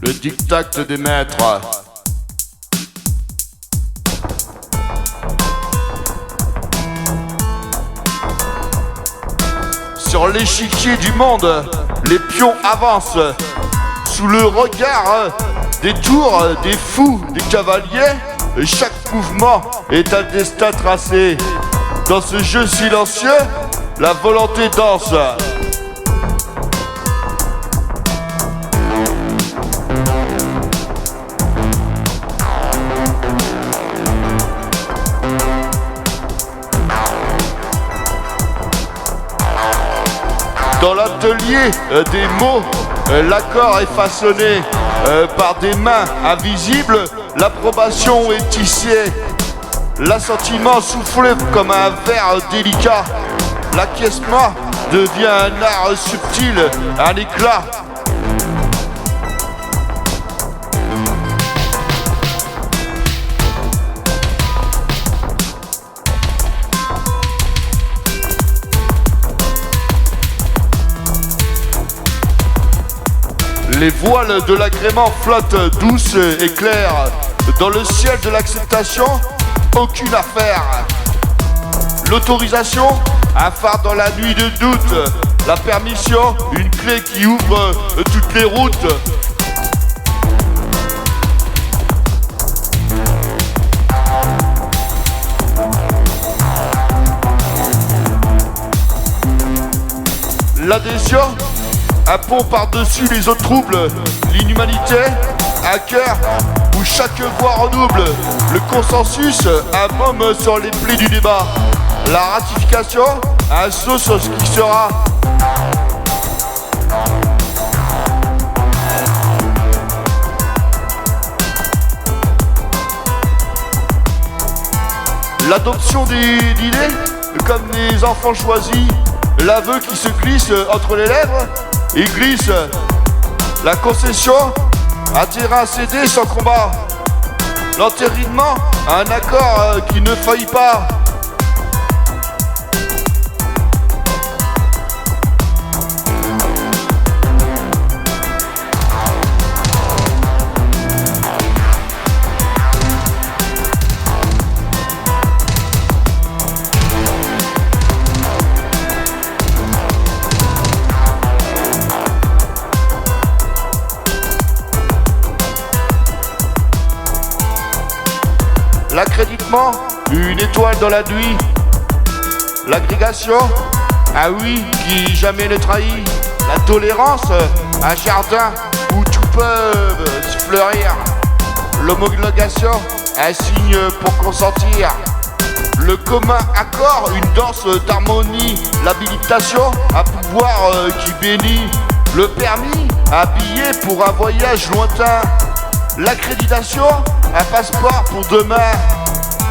le diktat des maîtres. Sur l'échiquier du monde, les pions avancent sous le regard des tours, des fous, des cavaliers. Et chaque mouvement est un destin tracé. Dans ce jeu silencieux, la volonté danse. Dans l'atelier des mots, l'accord est façonné par des mains invisibles. L'approbation est tissée, l'assentiment soufflé comme un verre délicat. L'acquiescement devient un art subtil, un éclat. Les voiles de l'agrément flottent douces et claires. Dans le ciel de l'acceptation, aucune affaire. L'autorisation, un phare dans la nuit de doute. La permission, une clé qui ouvre toutes les routes. L'adhésion, un pont par-dessus les autres troubles. L'inhumanité, un cœur où chaque voix redouble. Le consensus, un baume sur les plaies du débat. La ratification, un saut sur ce qui sera. L'adoption d'idées, comme des enfants choisis. L'aveu qui se glisse entre les lèvres et glisse. La concession, un terrain cédé sans combat. L'entérinement, un accord qui ne faillit pas. L'accréditement, une étoile dans la nuit. L'agrégation, un oui qui jamais ne trahit. La tolérance, un jardin où tout peut fleurir. L'homologation, un signe pour consentir. Le commun accord, une danse d'harmonie. L'habilitation, un pouvoir qui bénit. Le permis, un billet pour un voyage lointain. L'accréditation, un passeport pour demain.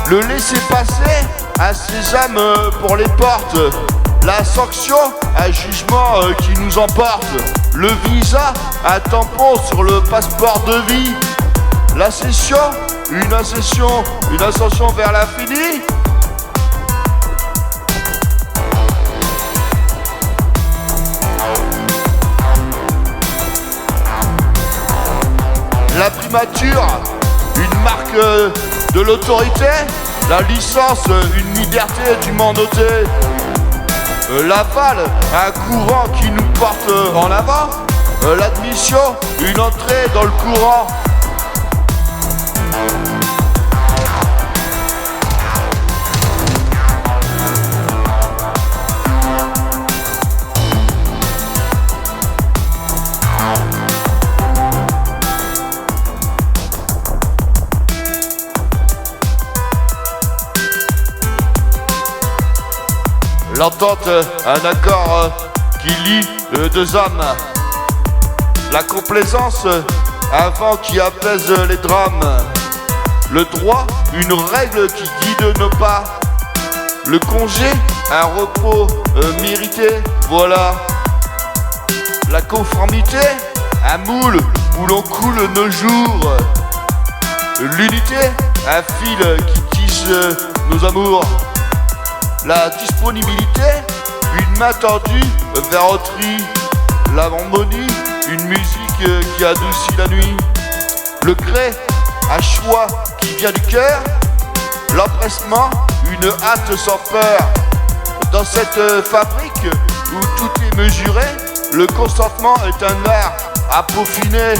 Le laisser-passer, un sésame pour les portes. La sanction, un jugement qui nous emporte. Le visa, un tampon sur le passeport de vie. La session, une ascension vers l'infini. La primature, une marque de l'autorité. La licence, une liberté du mandaté. L'aval, un courant qui nous porte en avant. L'admission, une entrée dans le courant. L'entente, un accord qui lie deux âmes. La complaisance, un vent qui apaise les drames. Le droit, une règle qui guide nos pas. Le congé, un repos mérité, voilà. La conformité, un moule où l'on coule nos jours. L'unité, un fil qui tisse nos amours. La disponibilité, une main tendue vers autrui. L'harmonie, une musique qui adoucit la nuit. Le gré à choix qui vient du cœur, l'empressement, une hâte sans peur. Dans cette fabrique où tout est mesuré, le consentement est un art à peaufiner.